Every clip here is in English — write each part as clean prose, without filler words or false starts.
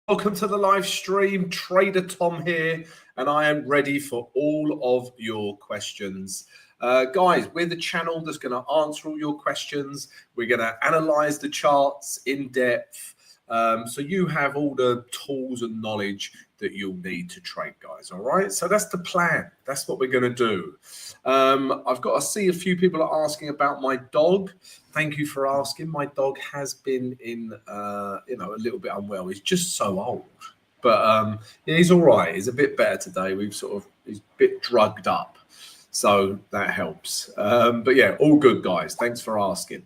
Welcome to the live stream. Trader Tom here, and I am ready for all of your questions. Guys, we're the channel that's going to answer all your questions. We're going to analyze the charts in depth, so you have all the tools and knowledge that you'll need to trade, guys. All right, so that's the plan. That's what we're going to do. I've got to see a few people are asking about my dog. Thank you for asking. My dog has been in, a little bit unwell. He's just so old, but yeah, he's all right. He's a bit better today. He's a bit drugged up, so that helps. But yeah, all good, guys. Thanks for asking.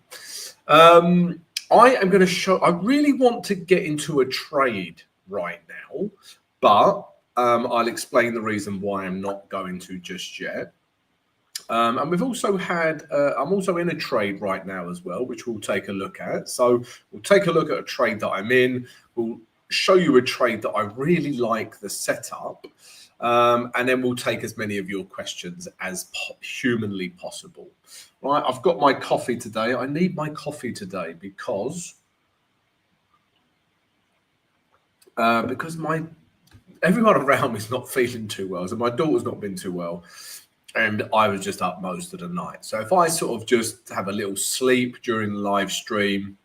I am going to show. I really want to get into a trade right now, but I'll explain the reason why I'm not going to just yet. And we've also had, I'm also in a trade right now as well, which we'll take a look at. So we'll take a look at a trade that I'm in. We'll show you a trade that I really like the setup. And then we'll take as many of your questions as humanly possible. Right, I've got my coffee today. I need my coffee today because everyone around me is not feeling too well. So my daughter's not been too well. And I was just up most of the night. So if I sort of just have a little sleep during the live stream,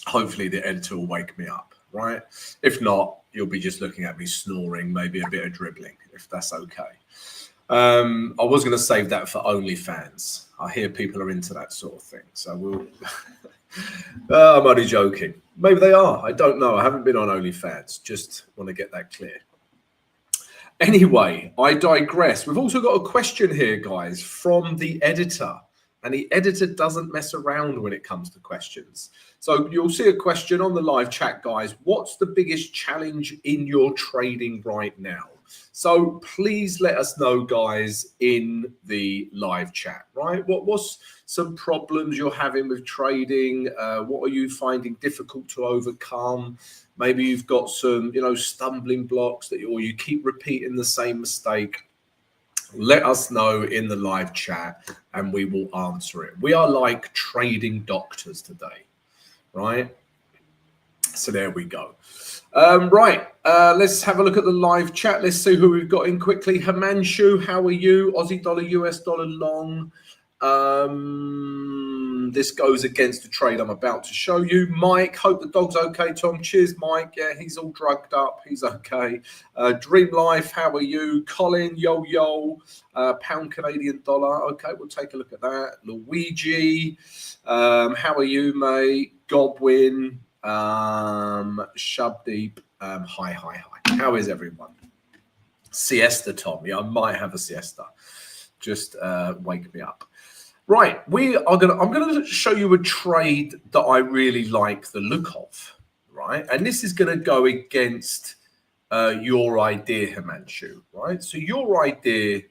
hopefully the editor will wake me up, right? If not, you'll be just looking at me snoring, maybe a bit of dribbling, if that's okay. I was going to save that for OnlyFans. I hear people are into that sort of thing. So we'll... I'm only joking. Maybe they are. I don't know. I haven't been on OnlyFans. Just want to get that clear. Anyway, I digress. We've also got a question here, guys, from the editor. And the editor doesn't mess around when it comes to questions. So you'll see a question on the live chat, guys. What's the biggest challenge in your trading right now? So please let us know, guys, in the live chat, right? What's some problems you're having with trading? What are you finding difficult to overcome? Maybe you've got some, stumbling blocks or you keep repeating the same mistake. Let us know in the live chat and we will answer it. We are like trading doctors today, right? So there we go. Let's have a look at the live chat. Let's see who we've got in quickly. Himanshu, how are you? Aussie dollar, US dollar long. This goes against the trade I'm about to show you. Mike, hope the dog's okay, Tom. Cheers, Mike. Yeah, he's all drugged up. He's okay. Dream Life, how are you? Colin, yo. Pound Canadian dollar. Okay, we'll take a look at that. Luigi, how are you, mate? Godwin, Shubdeep, hi. How is everyone? Siesta, Tom. Yeah, I might have a siesta. Just wake me up. Right, I'm going to show you a trade that I really like the look of, right? And this is going to go against your idea, Himanshu, right? So your idea,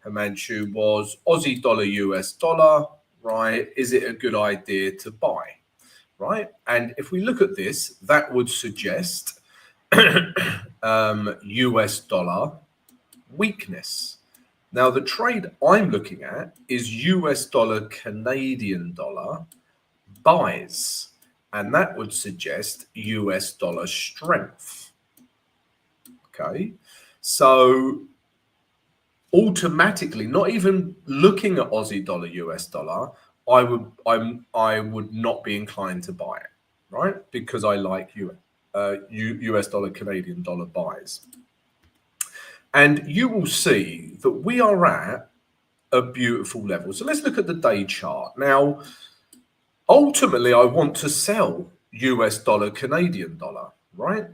Himanshu, was Aussie dollar, US dollar, right? Is it a good idea to buy, right? And if we look at this, that would suggest US dollar weakness. Now, the trade I'm looking at is US dollar, Canadian dollar buys, and that would suggest US dollar strength. Okay, so automatically, not even looking at Aussie dollar, US dollar, I would not be inclined to buy it, right? Because I like US dollar, Canadian dollar buys. And you will see that we are at a beautiful level. So let's look at the day chart. Now, ultimately, I want to sell US dollar, Canadian dollar, right?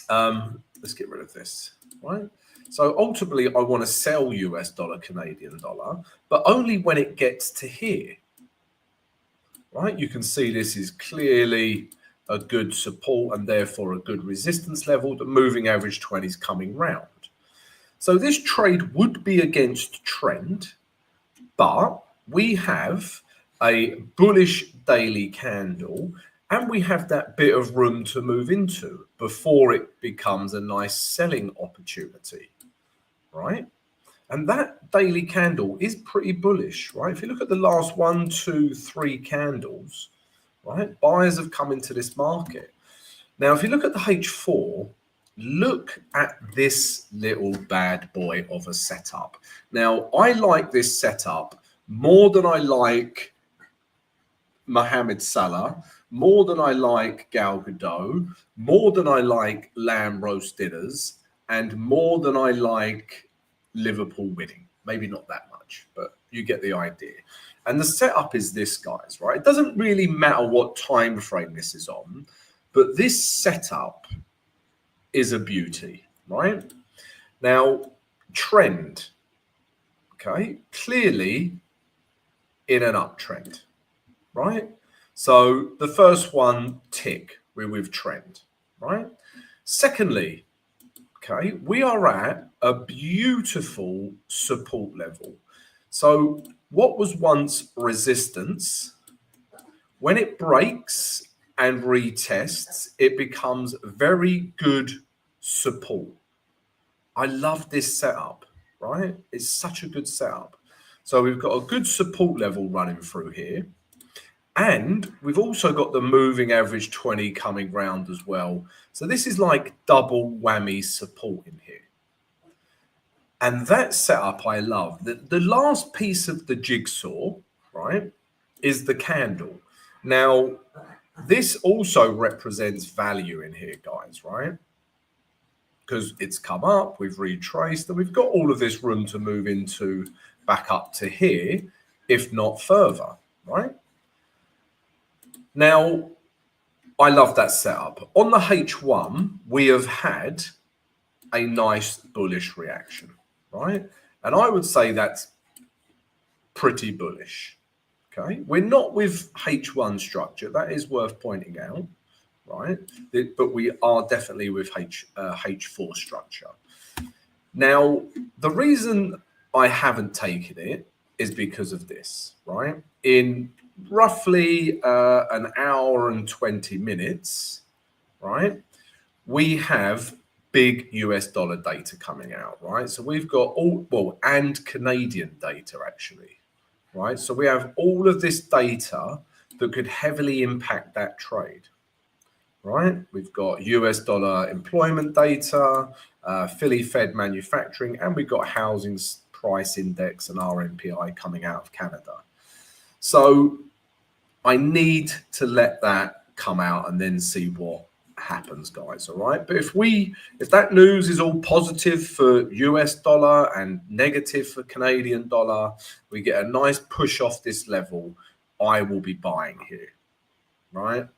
Let's get rid of this, right? So ultimately, I want to sell US dollar, Canadian dollar, but only when it gets to here, right? You can see this is clearly a good support and therefore a good resistance level. The moving average 20 is coming round. So this trade would be against trend, but we have a bullish daily candle and we have that bit of room to move into before it becomes a nice selling opportunity, right? And that daily candle is pretty bullish, right? If you look at the last 1, 2, 3 candles, right, buyers have come into this market. Now, if you look at the H4, look at this little bad boy of a setup. Now, I like this setup more than I like Mohamed Salah, more than I like Gal Gadot, more than I like lamb roast dinners, and more than I like Liverpool winning. Maybe not that much, but you get the idea. And the setup is this, guys, right? It doesn't really matter what time frame this is on, but this setup is a beauty, right? Now, trend, okay, clearly in an uptrend, right? So the first one, tick, we're with trend, right? Secondly, okay, we are at a beautiful support level. So what was once resistance, when it breaks and retests, it becomes very good support. I love this setup, right? It's such a good setup. So we've got a good support level running through here. And we've also got the moving average 20 coming round as well. So this is like double whammy support in here. And that setup I love. The last piece of the jigsaw, right, is the candle. Now, this also represents value in here, guys, right? Because it's come up, we've retraced, and we've got all of this room to move into back up to here, if not further, right? Now, I love that setup. On the H1, we have had a nice bullish reaction, right? And I would say that's pretty bullish, okay? We're not with H1 structure. That is worth pointing out, right? But we are definitely with H4 structure. Now, the reason I haven't taken it is because of this, right? In roughly an hour and 20 minutes, right, we have big US dollar data coming out, right? So we've got and Canadian data actually, right? So we have all of this data that could heavily impact that trade, right? We've got US dollar employment data, Philly Fed manufacturing, and we've got housing price index and RMPI coming out of Canada. So I need to let that come out and then see what happens, guys. All right. But if that news is all positive for US dollar and negative for Canadian dollar, we get a nice push off this level, I will be buying here. Right.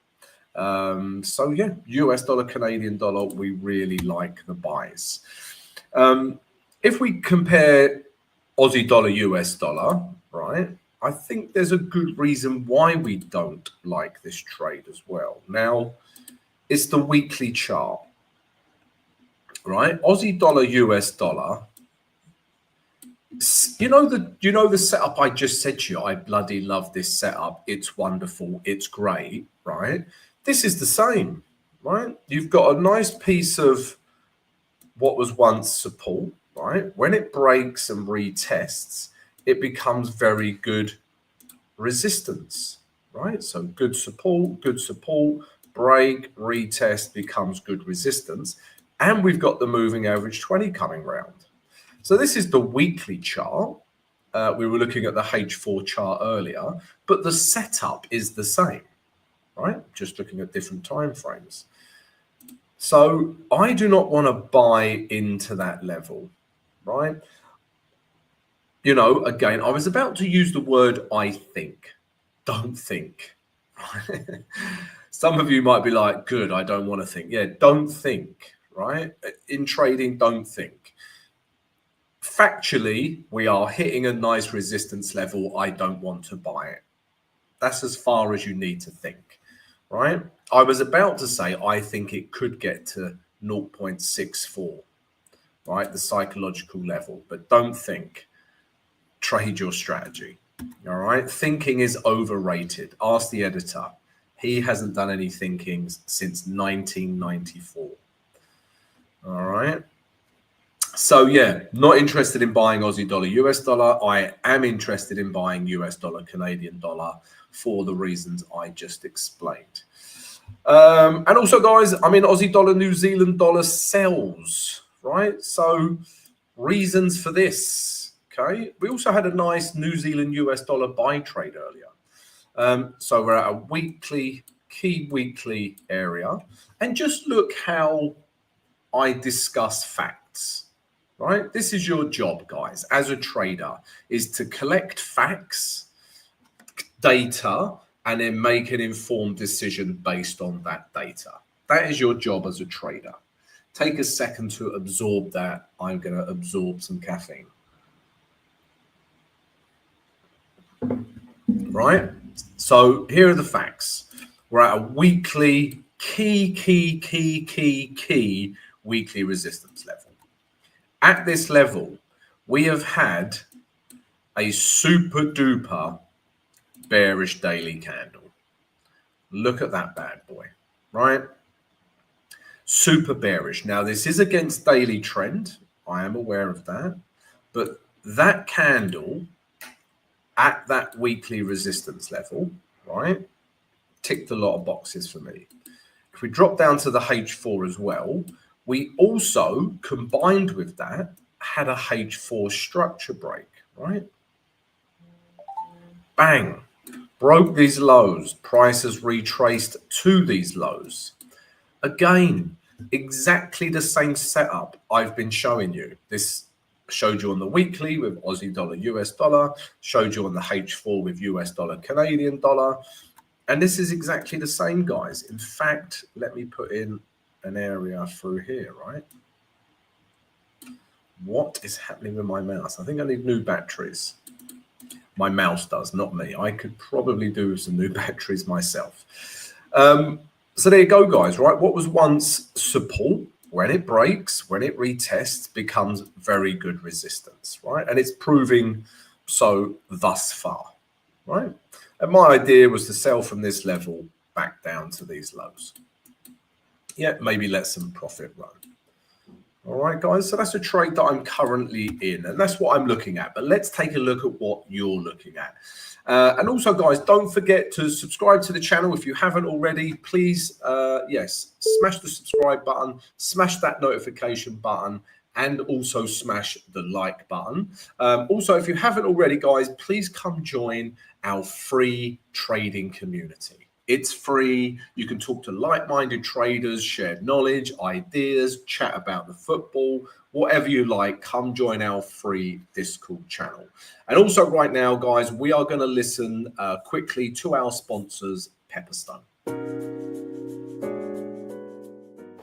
So yeah, US dollar, Canadian dollar, we really like the buys. If we compare Aussie dollar, US dollar, right, I think there's a good reason why we don't like this trade as well. Now, it's the weekly chart, right? Aussie dollar, US dollar. You know the setup I just said to you. I bloody love this setup. It's wonderful. It's great, right? This is the same, right? You've got a nice piece of what was once support, right? When it breaks and retests, it becomes very good resistance, right? So good support, break, retest becomes good resistance. And we've got the moving average 20 coming round. So this is the weekly chart. We were looking at the H4 chart earlier, but the setup is the same, right? Just looking at different time frames. So I do not want to buy into that level, right? You know, again, I was about to use the word I think. Don't think. Some of you might be like, good, I don't want to think. Yeah, don't think, right? In trading, don't think. Factually, we are hitting a nice resistance level. I don't want to buy it. That's as far as you need to think, right? I was about to say, I think it could get to 0.64, right? The psychological level, but don't think. Trade your strategy. All right. Thinking is overrated. Ask the editor. He hasn't done any thinking since 1994. All right. So yeah, not interested in buying Aussie dollar, US dollar. I am interested in buying US dollar, Canadian dollar for the reasons I just explained. And also, guys, I'm in Aussie dollar, New Zealand dollar sells, right? So reasons for this, okay? We also had a nice New Zealand US dollar buy trade earlier. So we're at a key weekly area. And just look how I discuss facts, right? This is your job, guys, as a trader, is to collect facts, data, and then make an informed decision based on that data. That is your job as a trader. Take a second to absorb that. I'm going to absorb some caffeine. Right? So here are the facts. We're at a weekly key weekly resistance level. At this level, we have had a super duper bearish daily candle. Look at that bad boy, right? Super bearish. Now, this is against daily trend. I am aware of that. But that candle at that weekly resistance level, right, ticked a lot of boxes for me. If we drop down to the H4 as well, we also, combined with that, had a H4 structure break, right? Bang. Broke these lows, prices retraced to these lows. Again, exactly the same setup I've been showing you. This showed you on the weekly with Aussie dollar, US dollar, showed you on the H4 with US dollar, Canadian dollar. And this is exactly the same, guys. In fact, let me put in an area through here, right? What is happening with my mouse? I think I need new batteries. My mouse does, not me. I could probably do with some new batteries myself. So there you go, guys, right? What was once support, when it breaks, when it retests, becomes very good resistance, right? And it's proving so thus far, right? And my idea was to sell from this level back down to these lows. Yeah, maybe let some profit run. All right, guys, so that's a trade that I'm currently in, and that's what I'm looking at. But let's take a look at what you're looking at. And also, guys, don't forget to subscribe to the channel if you haven't already. Please, yes, smash the subscribe button, smash that notification button, and also smash the like button. Also, if you haven't already, guys, please come join our free trading community. It's free. You can talk to like-minded traders, share knowledge, ideas, chat about the football, whatever you like. Come join our free Discord channel. And also right now, guys, we are going to listen quickly to our sponsors, Pepperstone.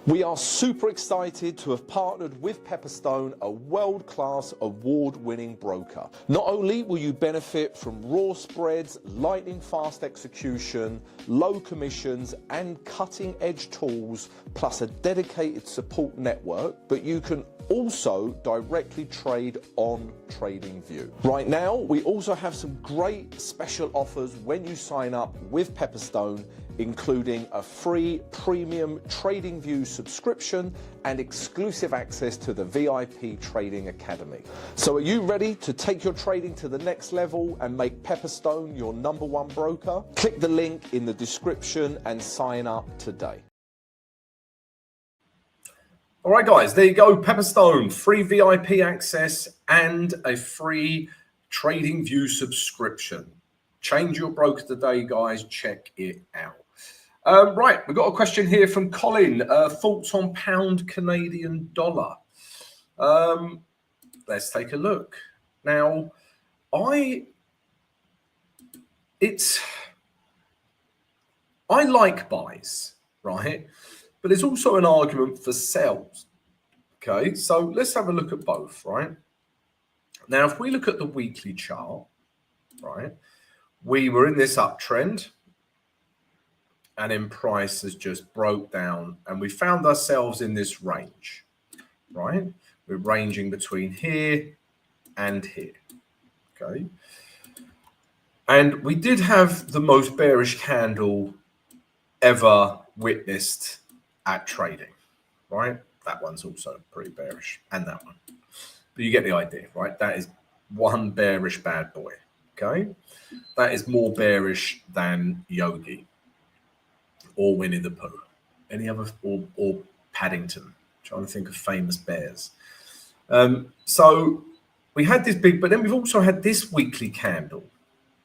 We are super excited to have partnered with Pepperstone, a world-class award-winning broker. Not only will you benefit from raw spreads, lightning-fast execution, low commissions, and cutting-edge tools, plus a dedicated support network, but you can also directly trade on TradingView. Right now, we also have some great special offers when you sign up with Pepperstone, including a free premium TradingView subscription and exclusive access to the VIP Trading Academy. So are you ready to take your trading to the next level and make Pepperstone your #1 broker? Click the link in the description and sign up today. All right, guys, there you go. Pepperstone, free VIP access and a free TradingView subscription. Change your broker today, guys. Check it out. Right, we've got a question here from Colin. Thoughts on pound Canadian dollar? Let's take a look. Now, I like buys, right? But there's also an argument for sells. Okay, so let's have a look at both, right? Now, if we look at the weekly chart, right, we were in this uptrend, and then price has just broke down, and we found ourselves in this range, right? We're ranging between here and here, okay? And we did have the most bearish candle ever witnessed at trading, right? That one's also pretty bearish, and that one. But you get the idea, right? That is one bearish bad boy, okay? That is more bearish than Yogi. or Winnie the Pooh? Any other, or Paddington? I'm trying to think of famous bears. So we had this big, but then we've also had this weekly candle,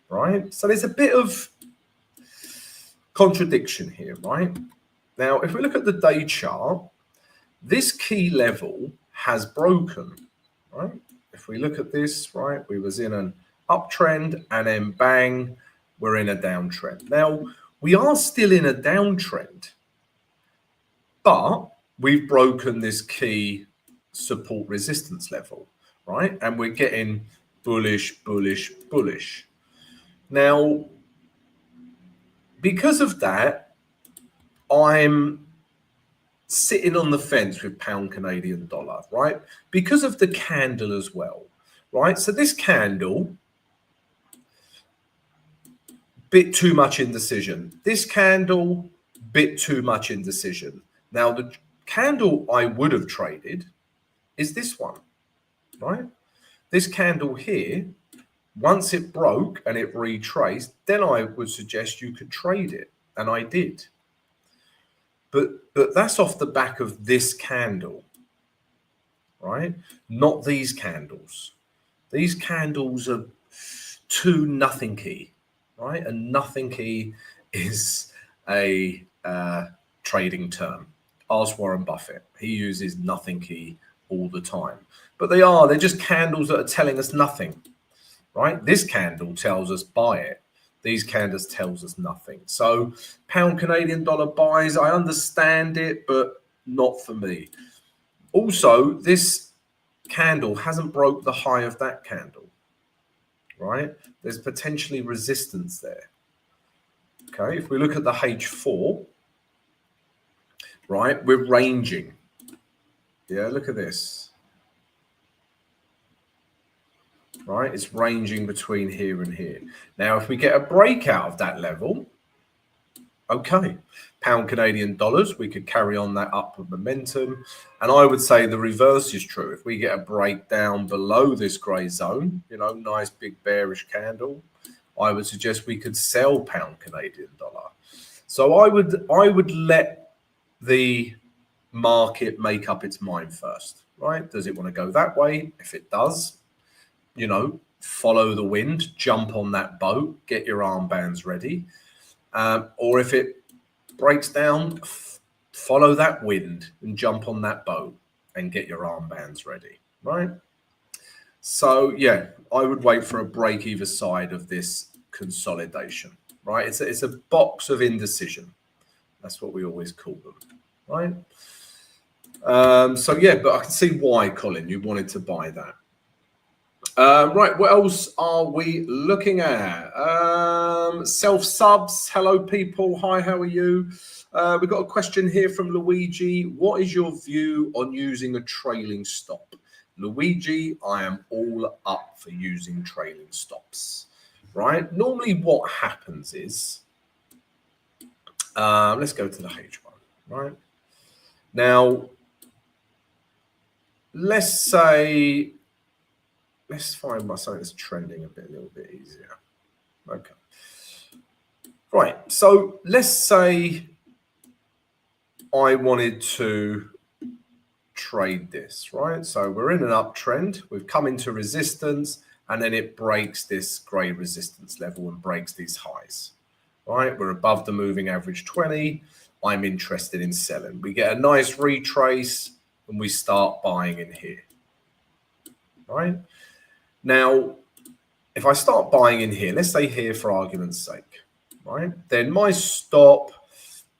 right? So there's a bit of contradiction here, right? Now, if we look at the day chart, this key level has broken, right? If we look at this, right, we was in an uptrend and then bang, we're in a downtrend. Now, we are still in a downtrend, but we've broken this key support resistance level, right? And we're getting bullish, bullish, bullish. Now, because of that, I'm sitting on the fence with pound Canadian dollar, right? Because of the candle as well, right? So this candle, bit too much indecision. This candle, bit too much indecision. Now, the candle I would have traded is this one, right? This candle here, once it broke and it retraced, then I would suggest you could trade it, and I did. But that's off the back of this candle, right? Not these candles. These candles are too nothing key, right? And nothing key is a trading term. Ask Warren Buffett. He uses nothing key all the time. But they're just candles that are telling us nothing, right? This candle tells us buy it. These candles tells us nothing. So pound Canadian dollar buys, I understand it, but not for me. Also, this candle hasn't broke the high of that candle, right? There's potentially resistance there. Okay, if we look at the H4, right, we're ranging. Yeah, look at this. Right, it's ranging between here and here. Now, if we get a breakout of that level, okay, pound Canadian dollars, we could carry on that upward momentum. And I would say the reverse is true. If we get a breakdown below this grey zone, you know, nice big bearish candle, I would suggest we could sell pound Canadian dollar. So I would let the market make up its mind first, right? Does it want to go that way? If it does, you know, follow the wind, jump on that boat, get your armbands ready. Or if it breaks down, follow that wind and jump on that boat and get your armbands ready, right? So, yeah, I would wait for a break either side of this consolidation, right? It's a box of indecision. That's what we always call them, right? So, yeah, but I can see why, Colin, you wanted to buy that. Right, what else are we looking at? Self-subs. Hello, people. Hi, how are you? We've got a question here from Luigi. What is your view on using a trailing stop? Luigi, I am all up for using trailing stops, right? Normally what happens is, let's go to the H1, right? Now, let's say, let's find something that's trending a little bit easier. Okay. Right. So let's say I wanted to trade this, right? So we're in an uptrend. We've come into resistance, and then it breaks this grey resistance level and breaks these highs, right? We're above the moving average 20. I'm interested in selling. We get a nice retrace, and we start buying in here, right? Now, if I start buying in here, let's say here for argument's sake, right? Then my stop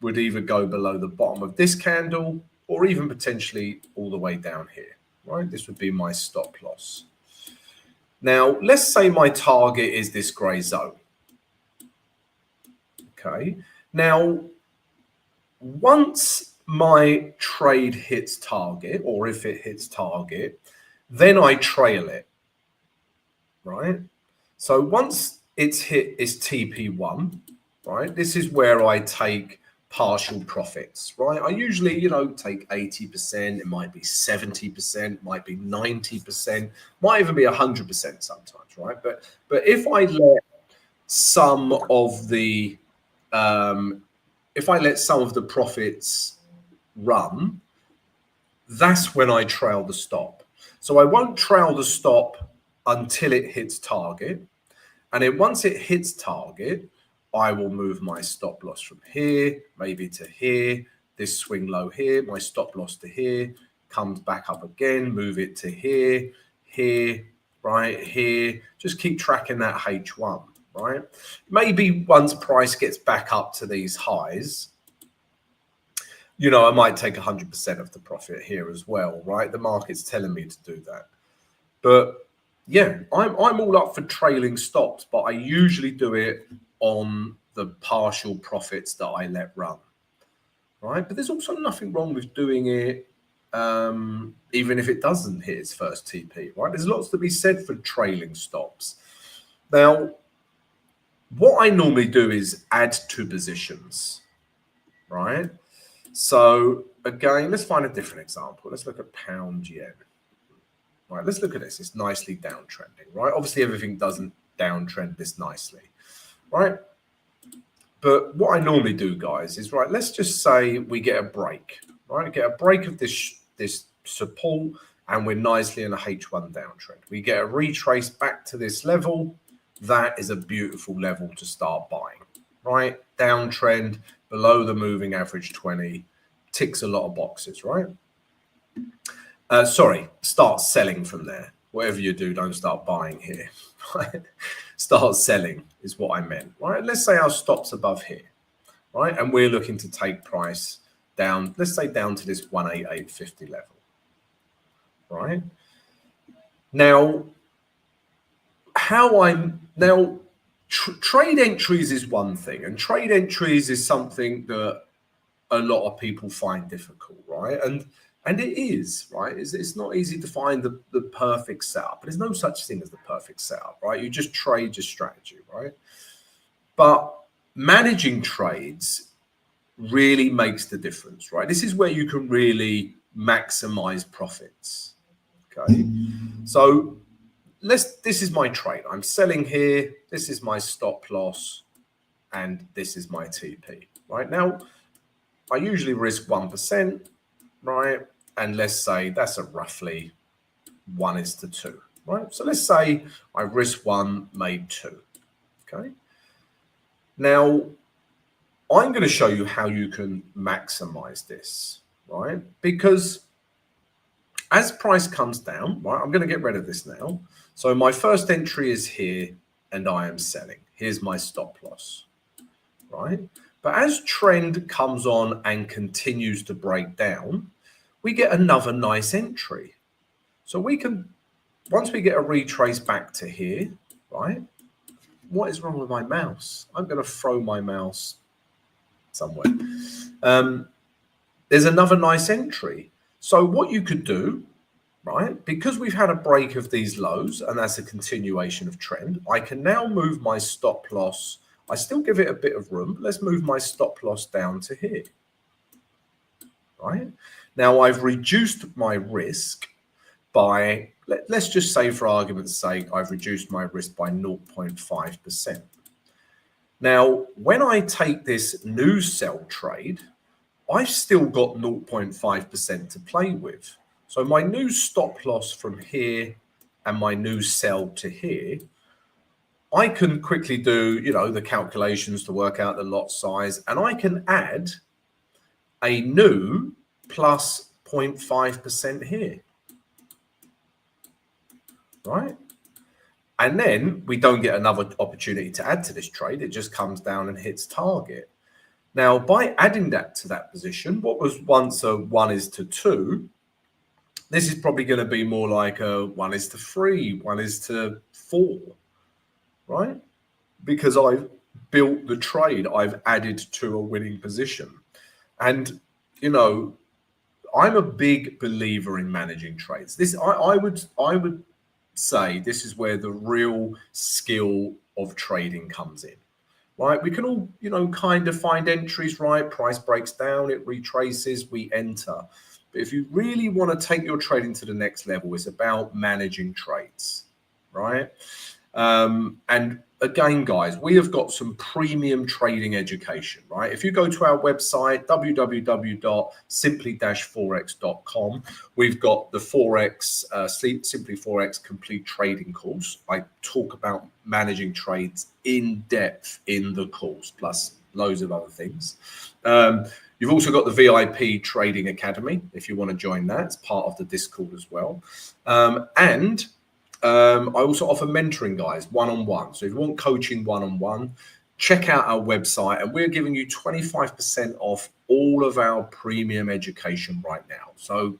would either go below the bottom of this candle or even potentially all the way down here, right? This would be my stop loss. Now, let's say my target is this grey zone. Okay. Now, once my trade hits target, or if it hits target, then I trail it. Right? So once it's hit its TP1, right? This is where I take partial profits, right? I usually, you know, take 80%, it might be 70%, might be 90%, might even be 100% sometimes, right? But if I let some of the if I let some of the profits run, that's when I trail the stop. So I won't trail the stop until it hits target. And then once it hits target, I will move my stop loss from here, maybe to here, this swing low here, my stop loss to here, comes back up again, move it to here, here, right, here. Just keep tracking that H1, right? Maybe once price gets back up to these highs, you know, I might take 100% of the profit here as well, right? The market's telling me to do that. But yeah, I'm all up for trailing stops, but I usually do it on the partial profits that I let run, right? But there's also nothing wrong with doing it even if it doesn't hit its first TP, right? There's lots to be said for trailing stops. Now, what I normally do is add to positions, right? So again, let's find a different example. Let's look at pound yen. Right, let's look at this. It's nicely downtrending, right? Obviously, everything doesn't downtrend this nicely, right? But what I normally do, guys, is, right, let's just say we get a break, right? Get a break of this support, and we're nicely in a H1 downtrend. We get a retrace back to this level. That is a beautiful level to start buying, right? Downtrend below the moving average 20 ticks a lot of boxes, right? Sorry, start selling from there. Whatever you do, don't start buying here. Right? Start selling is what I meant, right? Let's say our stop's above here, right? And we're looking to take price down, let's say down to this 188.50 level, right? Now, trade entries is one thing, and trade entries is something that a lot of people find difficult, right? And it is, right? It's not easy to find the perfect setup. But there's no such thing as the perfect setup, right? You just trade your strategy, right? But managing trades really makes the difference, right? This is where you can really maximize profits, okay? So this is my trade. I'm selling here. This is my stop loss, and this is my TP, right? Now, I usually risk 1%, right? And let's say that's a roughly 1:2, right? So let's say I risk 1, made 2, okay? Now, I'm going to show you how you can maximize this, right? Because as price comes down, right, I'm going to get rid of this now. So my first entry is here, and I am selling. Here's my stop loss, right? But as trend comes on and continues to break down, we get another nice entry. So we can, once we get a retrace back to here, right? What is wrong with my mouse? I'm going to throw my mouse somewhere. There's another nice entry. So what you could do, right? Because we've had a break of these lows, and that's a continuation of trend, I can now move my stop loss. I still give it a bit of room, but let's move my stop loss down to here, right? Now I've reduced my risk by, let's just say for argument's sake, I've reduced my risk by 0.5%. Now, when I take this new sell trade, I've still got 0.5% to play with. So my new stop loss from here and my new sell to here, I can quickly do, you know, the calculations to work out the lot size, and I can add a new plus 0.5% here, right? And then we don't get another opportunity to add to this trade. It just comes down and hits target. Now, by adding that to that position, what was once a 1:2, this is probably going to be more like a 1:3, 1:4, right? Because I've built the trade, I've added to a winning position. And, you know, I'm a big believer in managing trades. This, I would say this is where the real skill of trading comes in, right? We can all, you know, kind of find entries, right? Price breaks down, it retraces, we enter. But if you really want to take your trading to the next level, it's about managing trades, right? And again, guys, we have got some premium trading education, right? If you go to our website, www.simply-forex.com, we've got the Forex, Simply Forex complete trading course. I talk about managing trades in depth in the course, plus loads of other things. You've also got the VIP Trading Academy, if you want to join that. It's part of the Discord as well. I also offer mentoring, guys, one-on-one. So if you want coaching one-on-one, check out our website, and we're giving you 25% off all of our premium education right now. So,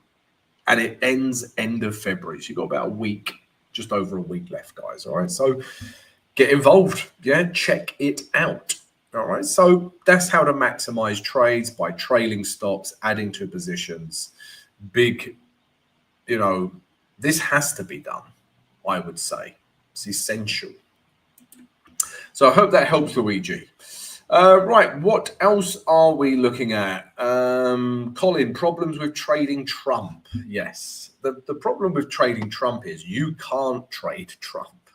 and it ends end of February. So you've got about a week, just over a week left, guys. All right. So get involved. Yeah. Check it out. All right. So that's how to maximize trades by trailing stops, adding to positions. Big, this has to be done. I would say it's essential. So I hope that helps, Luigi. Right, what else are we looking at? Colin, problems with trading Trump. Yes, the problem with trading Trump is you can't trade Trump,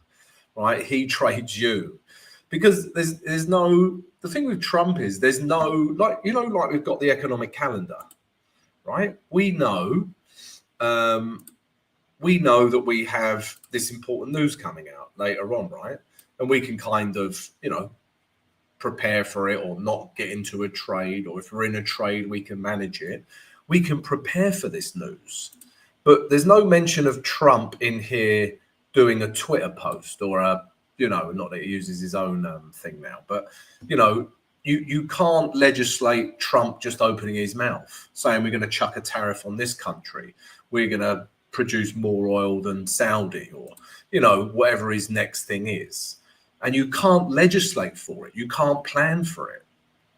right? He trades you, because there's no, the thing with Trump is there's no, like we've got the economic calendar, right? We know that we have this important news coming out later on, right? And we can kind of, prepare for it or not get into a trade, or if we're in a trade, we can manage it. We can prepare for this news. But there's no mention of Trump in here doing a Twitter post or not that he uses his own thing now, but, you can't legislate Trump just opening his mouth, saying we're going to chuck a tariff on this country. We're going to produce more oil than Saudi, or whatever his next thing is, and you can't legislate for it. You can't plan for it,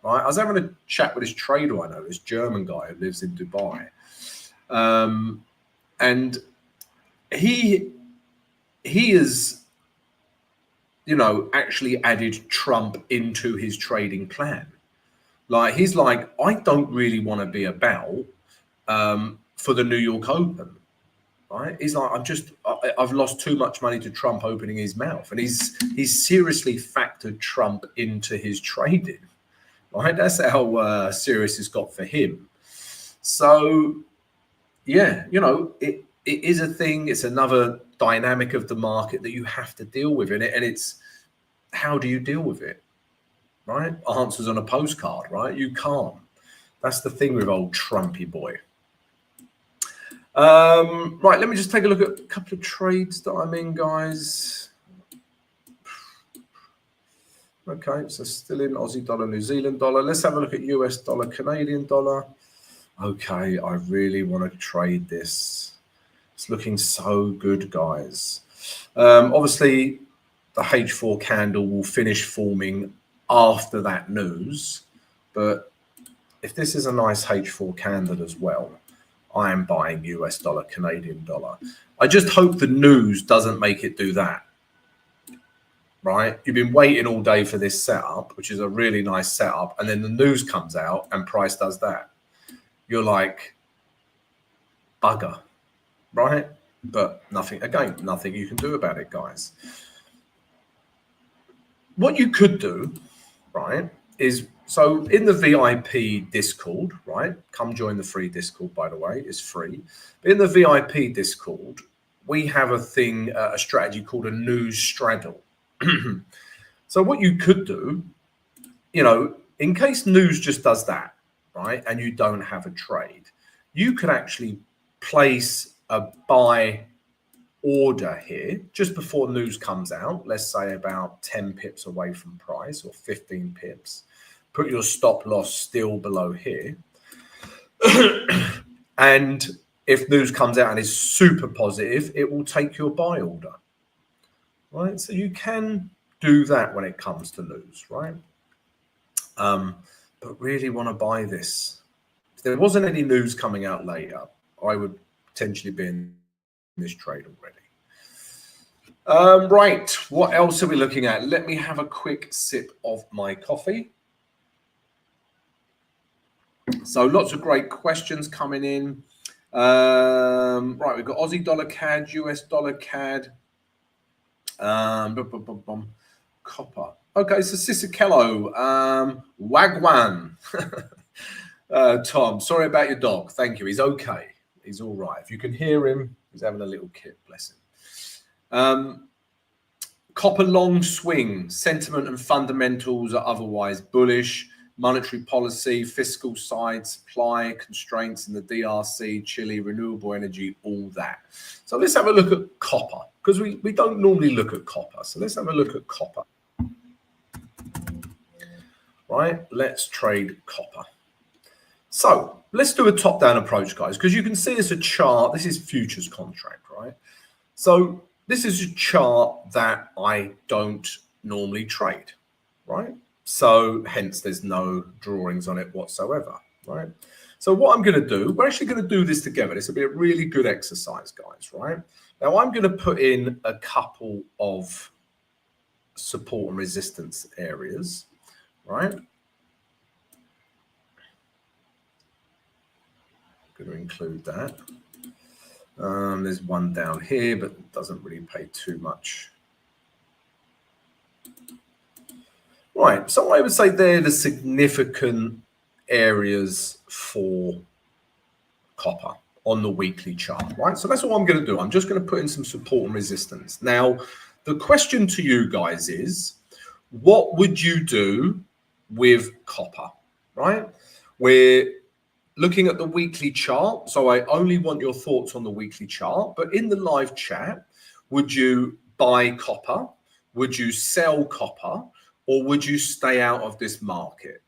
right? I was having a chat with this trader I know, this German guy who lives in Dubai, and he is actually added Trump into his trading plan. Like, he's like, I don't really want to be about for the New York Open. Right? He's like, I've lost too much money to Trump opening his mouth, and he's seriously factored Trump into his trading. Right? That's how serious it's got for him. So, yeah, it is a thing. It's another dynamic of the market that you have to deal with in it, and it's how do you deal with it? Right? Answers on a postcard, right? You can't. That's the thing with old Trumpy boy. Right, let me just take a look at a couple of trades that I'm in, guys. Okay, so still in Aussie dollar, New Zealand dollar. Let's have a look at US dollar, Canadian dollar. Okay, I really want to trade this. It's looking so good, guys. Obviously, the H4 candle will finish forming after that news, but if this is a nice H4 candle as well, I am buying US dollar, Canadian dollar. I just hope the news doesn't make it do that, right? You've been waiting all day for this setup, which is a really nice setup, and then the news comes out and price does that. You're like, bugger, right? But nothing you can do about it, guys. What you could do, right, is, so in the VIP Discord, right, come join the free Discord, by the way, it's free. But in the VIP Discord, we have a thing, a strategy called a news straddle. So what you could do, in case news just does that, right, and you don't have a trade, you could actually place a buy order here just before news comes out, let's say about 10 pips away from price or 15 pips. Put your stop loss still below here. And if news comes out and is super positive, it will take your buy order, right? So you can do that when it comes to news, right? But really want to buy this. If there wasn't any news coming out later, I would potentially be in this trade already. Right, what else are we looking at? Let me have a quick sip of my coffee. So lots of great questions coming in. Right, we've got Aussie dollar CAD, US dollar CAD. Copper. Okay, so Sisakello, Wagwan. Tom, sorry about your dog. Thank you. He's okay. He's all right. If you can hear him, he's having a little kip. Bless him. Copper long swing. Sentiment and fundamentals are otherwise bullish. Monetary policy, fiscal side, supply constraints in the DRC, Chile, renewable energy, all that. So let's have a look at copper, because we don't normally look at copper. So let's have a look at copper. Right, let's trade copper. So let's do a top-down approach, guys, because you can see it's a chart. This is futures contract, right? So this is a chart that I don't normally trade, right? So hence there's no drawings on it whatsoever, right? So what I'm going to do, we're actually going to do this together. This will be a really good exercise, guys, right? Now I'm going to put in a couple of support and resistance areas, right? Going to include that. There's one down here, but it doesn't really pay too much. Right, so I would say they're the significant areas for copper on the weekly chart, right? So that's what I'm going to do. I'm just going to put in some support and resistance. Now, the question to you guys is, what would you do with copper, right? We're looking at the weekly chart, so I only want your thoughts on the weekly chart, but in the live chat, would you buy copper? Would you sell copper? Or would you stay out of this market?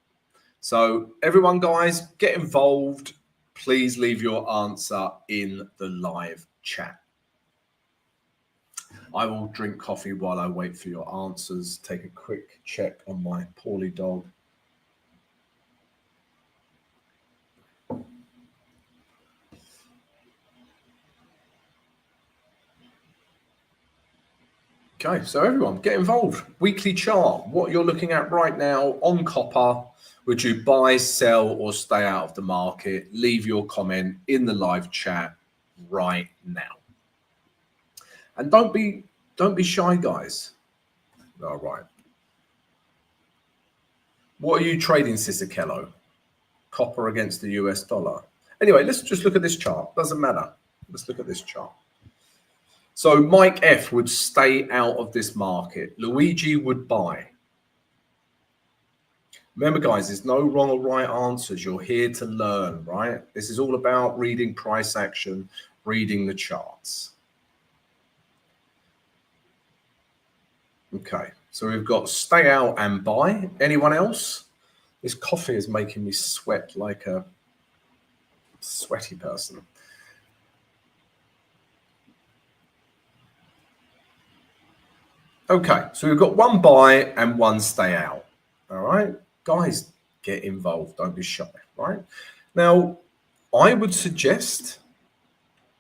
So everyone, guys, get involved. Please leave your answer in the live chat. I will drink coffee while I wait for your answers. Take a quick check on my poorly dog. Okay, so everyone, get involved. Weekly chart, what you're looking at right now on copper. Would you buy, sell, or stay out of the market? Leave your comment in the live chat right now. And don't be shy, guys. All right. What are you trading, Sisakello? Copper against the US dollar. Anyway, let's just look at this chart. Doesn't matter. Let's look at this chart. So Mike F would stay out of this market. Luigi would buy. Remember, guys, there's no wrong or right answers. You're here to learn, right? This is all about reading price action, reading the charts. Okay, so we've got stay out and buy. Anyone else? This coffee is making me sweat like a sweaty person. Okay, so we've got one buy and one stay out. All right, guys, get involved. Don't be shy, right? Now, I would suggest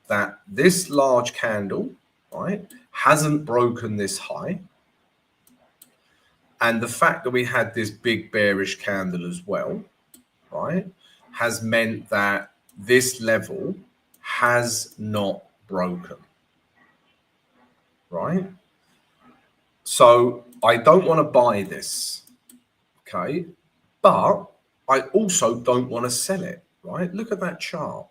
that this large candle, right, hasn't broken this high. And the fact that we had this big bearish candle as well, right, has meant that this level has not broken, right? So I don't want to buy this, okay? But I also don't want to sell it, right? Look at that chart.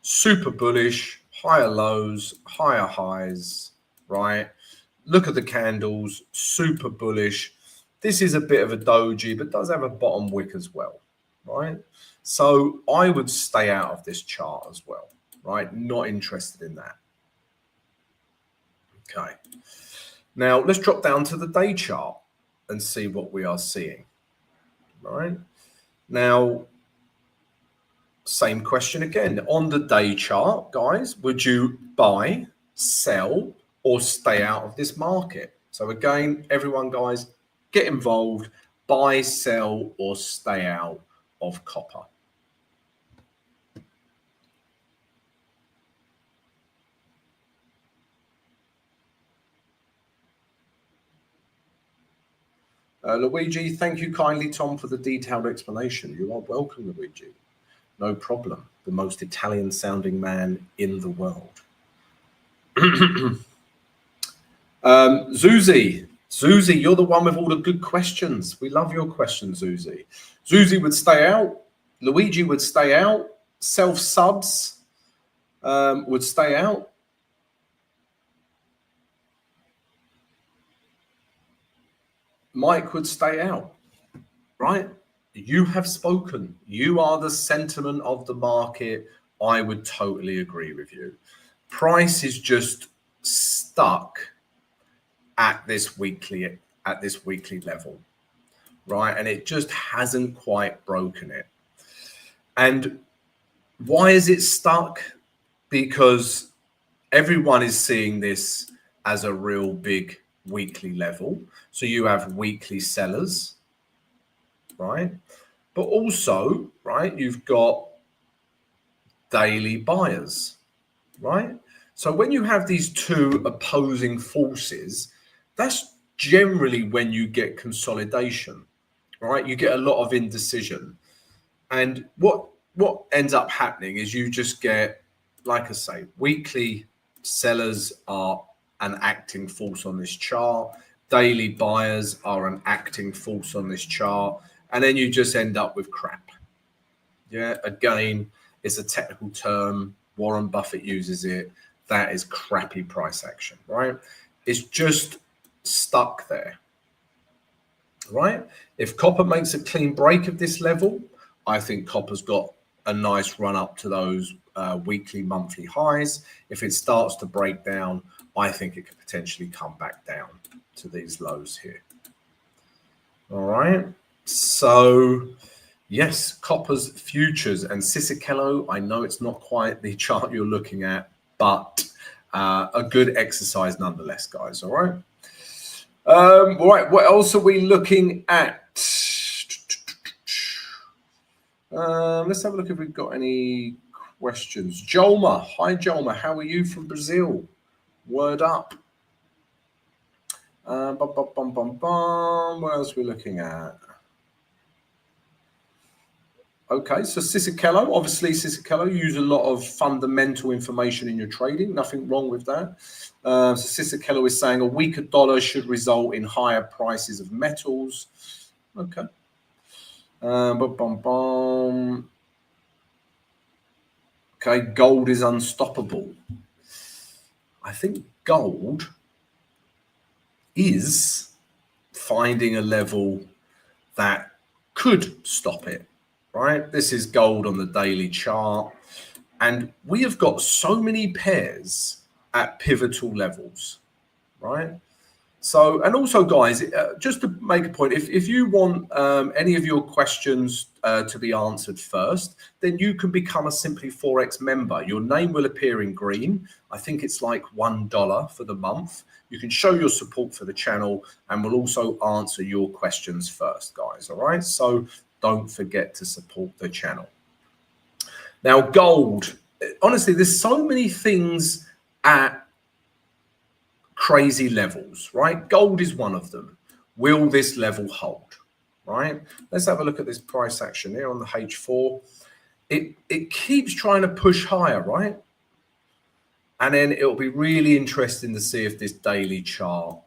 Super bullish, higher lows, higher highs, right? Look at the candles, super bullish. This is a bit of a doji, but does have a bottom wick as well, right? So I would stay out of this chart as well, right? Not interested in that. Okay. Now let's drop down to the day chart and see what we are seeing, right? Now, same question again. On the day chart, guys, would you buy, sell, or stay out of this market? So again, everyone, guys, get involved. Buy, sell, or stay out of copper. Luigi, thank you kindly, Tom, for the detailed explanation. You are welcome, Luigi. No problem. The most Italian-sounding man in the world. Zuzi, Zuzi, you're the one with all the good questions. We love your questions, Zuzi. Zuzi would stay out. Luigi would stay out. Self-subs would stay out. Mike would stay out, right? You have spoken. You are the sentiment of the market. I would totally agree with you. Price is just stuck at this weekly level, right? And it just hasn't quite broken it. And why is it stuck? Because everyone is seeing this as a real big weekly level. So you have weekly sellers, right? But also, right, you've got daily buyers, right? So when you have these two opposing forces, that's generally when you get consolidation, right? You get a lot of indecision. And what ends up happening is you just get, like I say, weekly sellers are an acting force on this chart. Daily buyers are an acting force on this chart. And then you just end up with crap. Yeah, again, it's a technical term. Warren Buffett uses it. That is crappy price action, right? It's just stuck there, right? If copper makes a clean break of this level, I think copper's got a nice run up to those weekly, monthly highs. If it starts to break down, I think it could potentially come back down to these lows here. All right. So, yes, copper's futures and Sisakello. I know it's not quite the chart you're looking at, but a good exercise nonetheless, guys. All right. All right. What else are we looking at? Let's have a look if we've got any questions. Jolma. Hi, Jolma. How are you from Brazil? Word up. What else are we looking at? Okay, so Sisakello, obviously Sisakello, you use a lot of fundamental information in your trading. Nothing wrong with that. So Sisakello is saying a weaker dollar should result in higher prices of metals. Okay. Okay, gold is unstoppable. I think gold is finding a level that could stop it, right? This is gold on the daily chart. And we have got so many pairs at pivotal levels, right? So, and also, guys, just to make a point, if you want any of your questions to be answered first, then you can become a Simply Forex member. Your name will appear in green. I think it's like $1 for the month. You can show your support for the channel, and we'll also answer your questions first, guys. All right. So don't forget to support the channel. Now, gold. Honestly, there's so many things at crazy levels, right? Gold is one of them. Will this level hold, right? Let's have a look at this price action here on the H4. It keeps trying to push higher, right? And then it'll be really interesting to see if this daily chart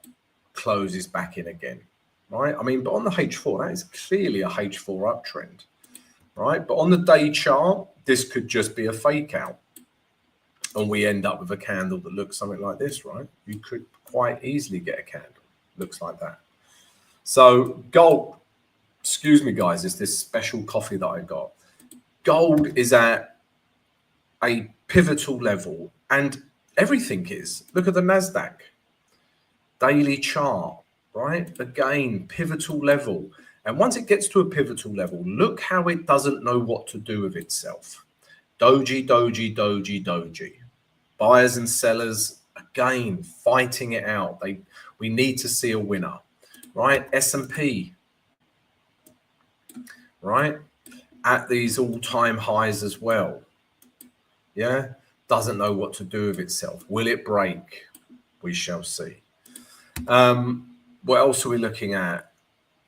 closes back in again, right? I mean, but on the H4, that is clearly a H4 uptrend, right? But on the day chart, this could just be a fake out. And we end up with a candle that looks something like this, right? You could quite easily get a candle. Looks like that. So gold, excuse me, guys, it's this special coffee that I got. Gold is at a pivotal level, and everything is. Look at the NASDAQ. Daily chart, right? Again, pivotal level. And once it gets to a pivotal level, look how it doesn't know what to do with itself. Doji, doji, doji, doji. Buyers and sellers, again, fighting it out. We need to see a winner, right? S&P, right? At these all-time highs as well. Yeah? Doesn't know what to do with itself. Will it break? We shall see. What else are we looking at?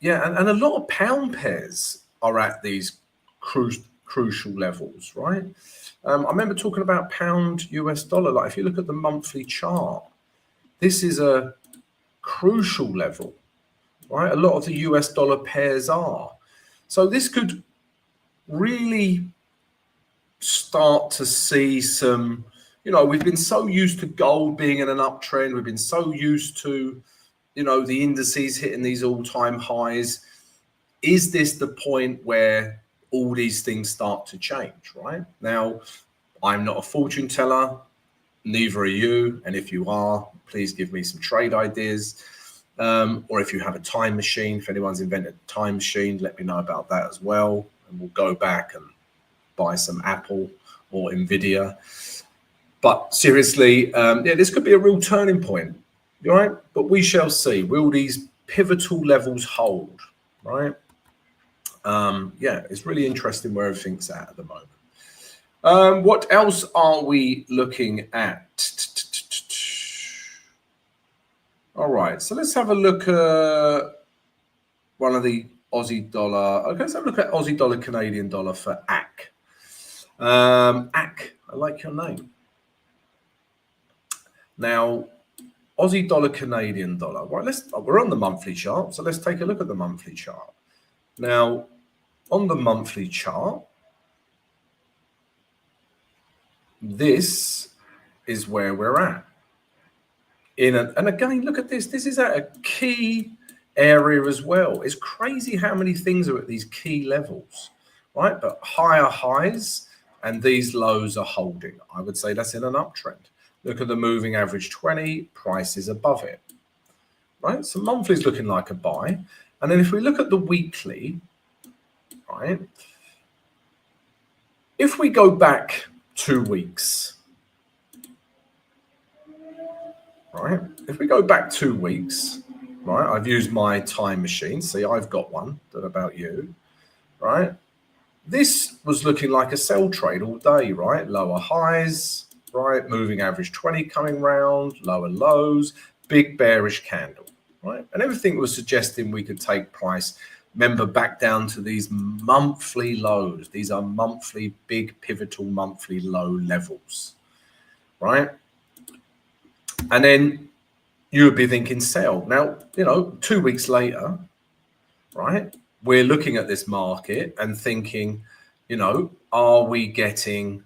Yeah, and a lot of pound pairs are at these crucial levels, right? I remember talking about pound US dollar. Like if you look at the monthly chart, this is a crucial level, right? A lot of the US dollar pairs are. So this could really start to see some, we've been so used to gold being in an uptrend. We've been so used to, the indices hitting these all-time highs. Is this the point where all these things start to change, right? Now, I'm not a fortune teller, neither are you. And if you are, please give me some trade ideas. Or if you have a time machine, if anyone's invented a time machine, let me know about that as well. And we'll go back and buy some Apple or Nvidia. But seriously, this could be a real turning point, right? But we shall see. Will these pivotal levels hold, right? It's really interesting where everything's at the moment. What else are we looking at? All right, so let's have a look at one of the Aussie dollar. Okay, let's have a look at Aussie dollar, Canadian dollar for AC. AC, I like your name. Now, Aussie dollar, Canadian dollar. Right, we're on the monthly chart, so let's take a look at the monthly chart. Now, on the monthly chart, this is where we're at. And again, look at this. This is at a key area as well. It's crazy how many things are at these key levels, right? But higher highs and these lows are holding. I would say that's in an uptrend. Look at the moving average 20, price is above it, right? So monthly is looking like a buy. And then if we look at the weekly, right? If we go back 2 weeks, right? If we go back 2 weeks, right? I've used my time machine. See, I've got one. Don't know about you, right? This was looking like a sell trade all day, right? Lower highs, right? Moving average 20 coming round, lower lows, big bearish candle, right? And everything was suggesting we could take price, remember, back down to these monthly lows. These are monthly, big pivotal monthly low levels, right? And then you would be thinking sell. Now, 2 weeks later, right, we're looking at this market and thinking, are we getting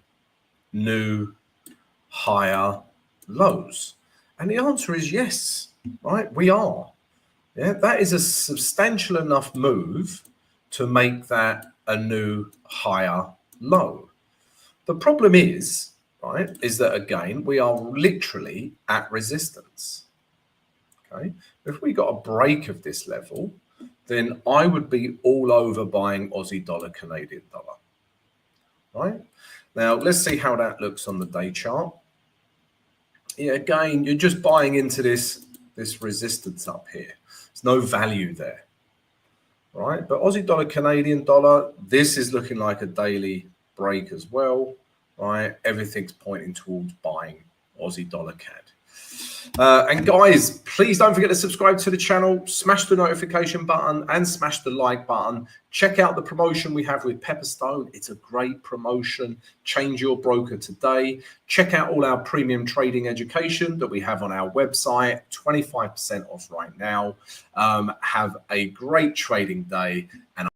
new higher lows? And the answer is yes, right? We are. Yeah, that is a substantial enough move to make that a new higher low. The problem is, right, is that again, we are literally at resistance. Okay. If we got a break of this level, then I would be all over buying Aussie dollar, Canadian dollar. Right. Now, let's see how that looks on the day chart. Yeah, again, you're just buying into this resistance up here. There's no value there. Right. But Aussie dollar, Canadian dollar, this is looking like a daily break as well. Right. Everything's pointing towards buying Aussie dollar CAD. And guys, please don't forget to subscribe to the channel, smash the notification button and smash the like button. Check out the promotion we have with Pepperstone. It's a great promotion. Change your broker today. Check out all our premium trading education that we have on our website, 25% off right now. Have a great trading day and